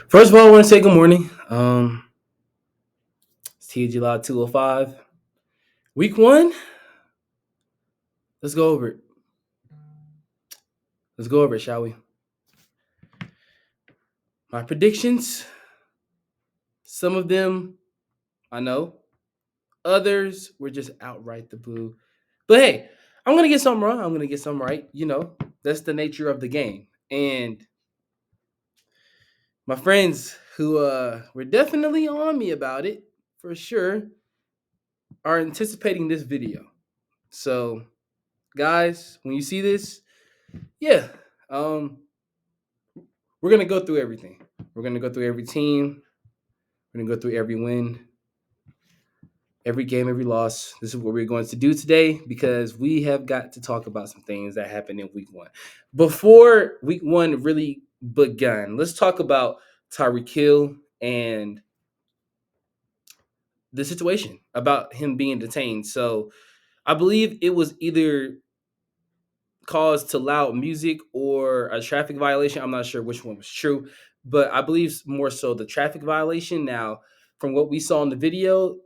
First of all, I want to say good morning. It's TG Law 205. Week one, let's go over it. Let's go over it, shall we? My predictions, some of them I know, others were just outright the boo. But hey, I'm going to get something wrong. I'm going to get something right. That's the nature of the game. And my friends who were definitely on me about it, for sure, are anticipating this video. So, guys, when you see this, yeah, um, we're gonna go through everything. We're gonna go through every team. We're gonna go through every win, every game, every loss. This is what we're going to do today because we have got to talk about some things that happened in week one. Before week one really begun, let's talk about Tyreek Hill and the situation about him being detained. So I believe it was either caused to loud music or a traffic violation. I'm not sure which one was true, but I believe more so the traffic violation. Now, from what we saw in the video,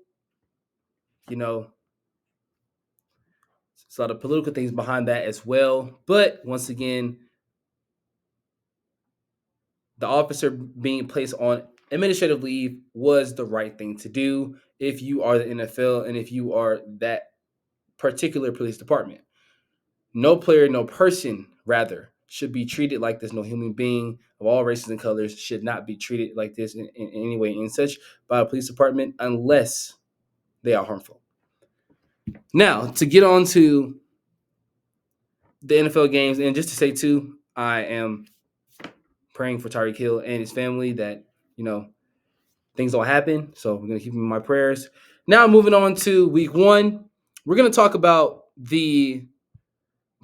you know, there's a lot of political things behind that as well. But once again, the officer being placed on administrative leave was the right thing to do if you are the NFL and if you are that particular police department. No player, no person, rather, should be treated like this. No human being of all races and colors should not be treated like this in any way and such by a police department unless they are harmful. Now, to get on to the NFL games, and just to say, too, I am praying for Tyreek Hill and his family that, things don't happen. So we're going to keep him in my prayers. Now, moving on to week one, we're going to talk about the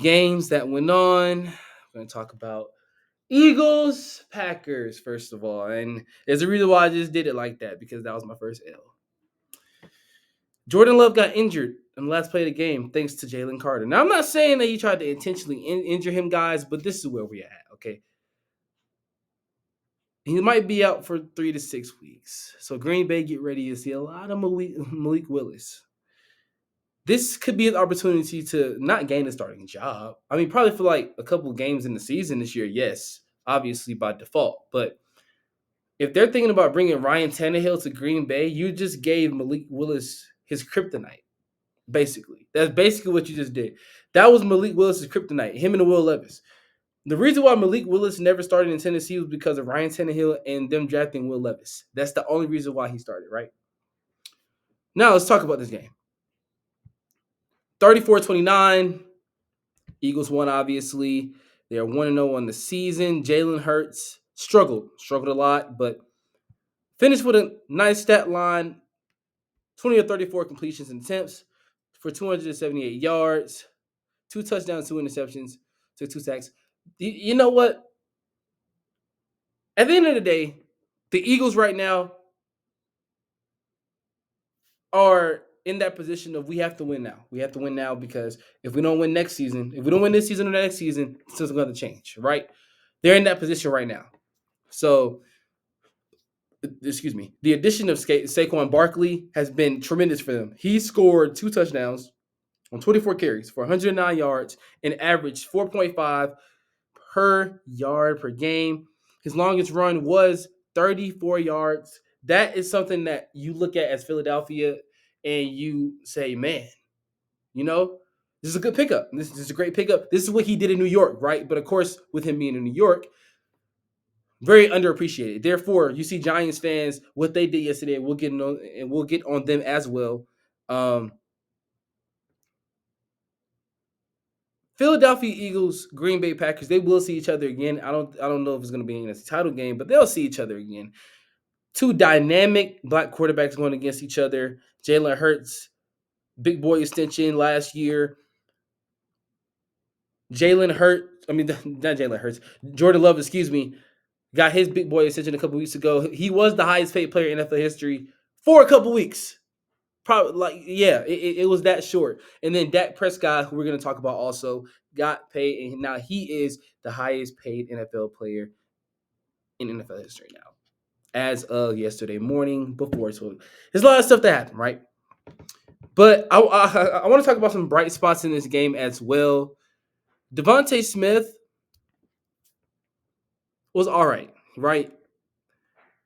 games that went on. We're going to talk about Eagles, Packers, first of all. And there's a reason why I just did it like that, because that was my first L. Jordan Love got injured in the last play of the game thanks to Jalen Carter. Now, I'm not saying that he tried to intentionally injure him, guys, but this is where we're at, okay? He might be out for 3 to 6 weeks. So Green Bay, get ready to see a lot of Malik Willis. This could be an opportunity to not gain a starting job. I mean, probably for like a couple games in the season this year, yes, obviously by default. But if they're thinking about bringing Ryan Tannehill to Green Bay, you just gave Malik Willis his kryptonite, basically. That's basically what you just did. That was Malik Willis' kryptonite, him and Will Levis. The reason why Malik Willis never started in Tennessee was because of Ryan Tannehill and them drafting Will Levis. That's the only reason why he started, right? Now let's talk about this game. 34-29. Eagles won, obviously. They are 1-0 on the season. Jalen Hurts struggled a lot, but finished with a nice stat line, 20 of 34 completions and attempts for 278 yards, 2 touchdowns, 2 interceptions, took 2 sacks. You know what? At the end of the day, the Eagles right now are in that position of we have to win now. We have to win now because if we don't win next season, if we don't win this season or next season, it's just going to change, right? They're in that position right now. So, excuse me, the addition of Saquon Barkley has been tremendous for them. He scored 2 touchdowns on 24 carries for 109 yards and averaged 4.5 per yard per game. His longest run was 34 yards. That is something that you look at as Philadelphia and you say, man, you know, this is a good pickup. This is a great pickup. This is what he did in New York, right? But of course, with him being in New York, very underappreciated. Therefore, you see Giants fans, what they did yesterday, we'll get on them as well. Philadelphia Eagles, Green Bay Packers, they will see each other again. I don't know if it's going to be in a title game, but they'll see each other again. 2 dynamic black quarterbacks going against each other. Jalen Hurts, big boy extension last year. Jordan Love, excuse me, got his big boy extension a couple weeks ago. He was the highest paid player in NFL history for a couple weeks. Probably it was that short. And then Dak Prescott, who we're going to talk about also, got paid, and now he is the highest paid NFL player in NFL history now. as of yesterday morning before 12. There's a lot of stuff that happened, right? But I want to talk about some bright spots in this game as well. Devontae Smith was all right, right?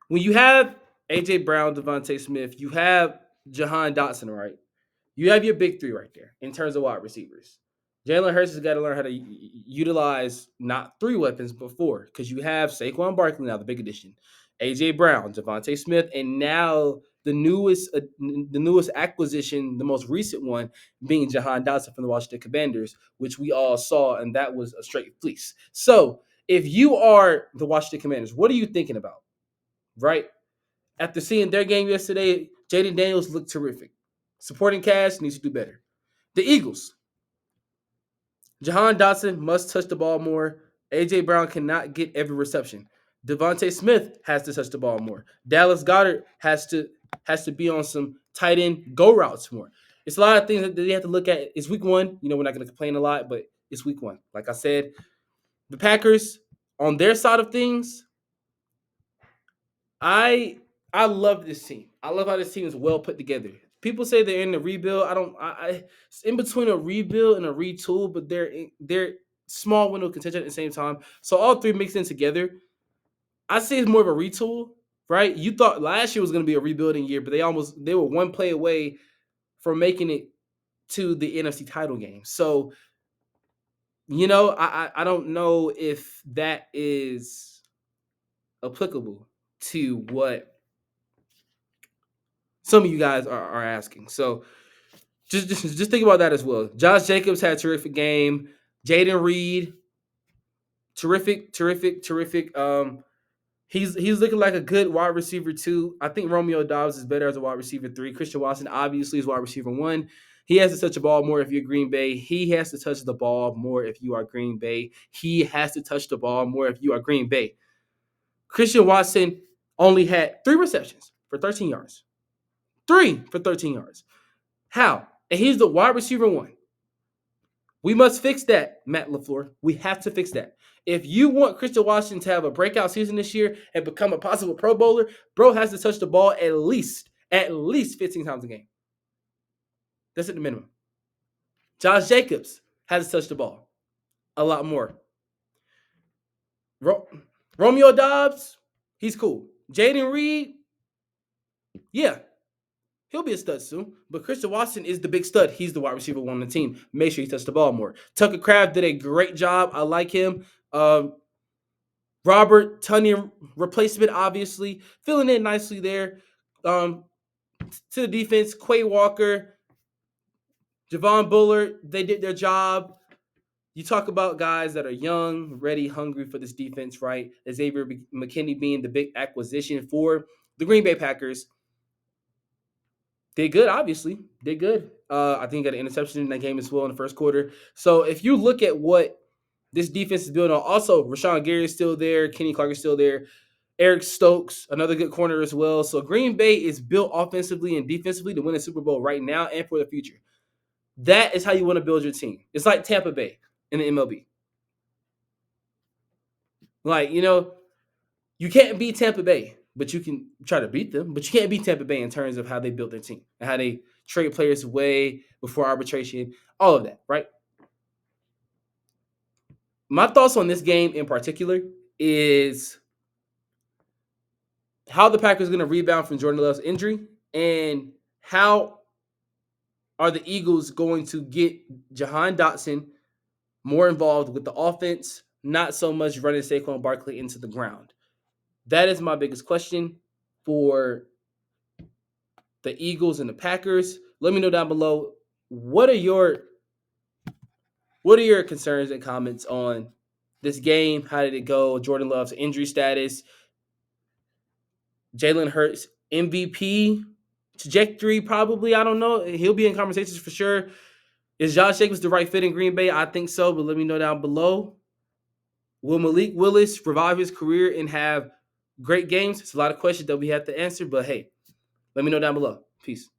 When you have AJ Brown, Devontae Smith, you have Jahan Dotson, right? You have your big three right there in terms of wide receivers. Jalen Hurts has got to learn how to utilize not three weapons but four, because you have Saquon Barkley now, the big addition, AJ Brown, Devontae Smith, and now the newest acquisition, the most recent one being Jahan Dotson from the Washington Commanders, which we all saw, and that was a straight fleece. So if you are the Washington Commanders, what are you thinking about, right? After seeing their game yesterday, Jaden Daniels looked terrific. Supporting cast needs to do better. The Eagles, Jahan Dotson must touch the ball more. AJ Brown cannot get every reception. Devontae Smith has to touch the ball more. Dallas Goedert has to be on some tight end go routes more. It's a lot of things that they have to look at. It's week one. We're not going to complain a lot, but it's week one. Like I said, the Packers on their side of things, I love this team. I love how this team is well put together. People say they're in the rebuild. I don't. It's in between a rebuild and a retool, but they're small window contention at the same time. So all three mixed in together, I say it's more of a retool, right? You thought last year was going to be a rebuilding year, but they were one play away from making it to the NFC title game. So I don't know if that is applicable to what some of you guys are asking. So just think about that as well. Josh Jacobs had a terrific game. Jaden Reed, terrific, terrific, terrific. He's looking like a good wide receiver too. I think Romeo Dobbs is better as a wide receiver 3. Christian Watson obviously is wide receiver 1. He has to touch the ball more if you're Green Bay. He has to touch the ball more if you are Green Bay. He has to touch the ball more if you are Green Bay. Christian Watson only had 3 receptions for 13 yards. 3 for 13 yards. How? And he's the wide receiver 1. We must fix that, Matt LaFleur. We have to fix that. If you want Christian Watson to have a breakout season this year and become a possible Pro Bowler, bro has to touch the ball at least 15 times a game. That's at the minimum. Josh Jacobs has to touch the ball a lot more. Romeo Dobbs, he's cool. Jaden Reed, yeah, he'll be a stud soon. But Christian Watson is the big stud. He's the wide receiver 1 on the team. Make sure he touches the ball more. Tucker Kraft did a great job. I like him. Robert Tonyan replacement, obviously, filling in nicely there. To the defense, Quay Walker, Javon Bullard, they did their job. You talk about guys that are young, ready, hungry for this defense, right? Xavier McKinney being the big acquisition for the Green Bay Packers. Did good, obviously. Did good. I think he got an interception in that game as well in the first quarter. So if you look at what this defense is building on, also Rashawn Gary is still there. Kenny Clark is still there. Eric Stokes, another good corner as well. So Green Bay is built offensively and defensively to win a Super Bowl right now and for the future. That is how you want to build your team. It's like Tampa Bay in the MLB. Like, you can't beat Tampa Bay, but you can try to beat them. But you can't beat Tampa Bay in terms of how they built their team and how they trade players away before arbitration, all of that, right? My thoughts on this game in particular is how the Packers are going to rebound from Jordan Love's injury and how are the Eagles going to get Jahan Dotson more involved with the offense, not so much running Saquon Barkley into the ground. That is my biggest question for the Eagles and the Packers. Let me know down below, what are your concerns and comments on this game? How did it go? Jordan Love's injury status, Jalen Hurts MVP trajectory, probably. I don't know. He'll be in conversations for sure. Is Josh Jacobs the right fit in Green Bay? I think so, but let me know down below. Will Malik Willis revive his career and have great games? It's a lot of questions that we have to answer, but hey, let me know down below. Peace.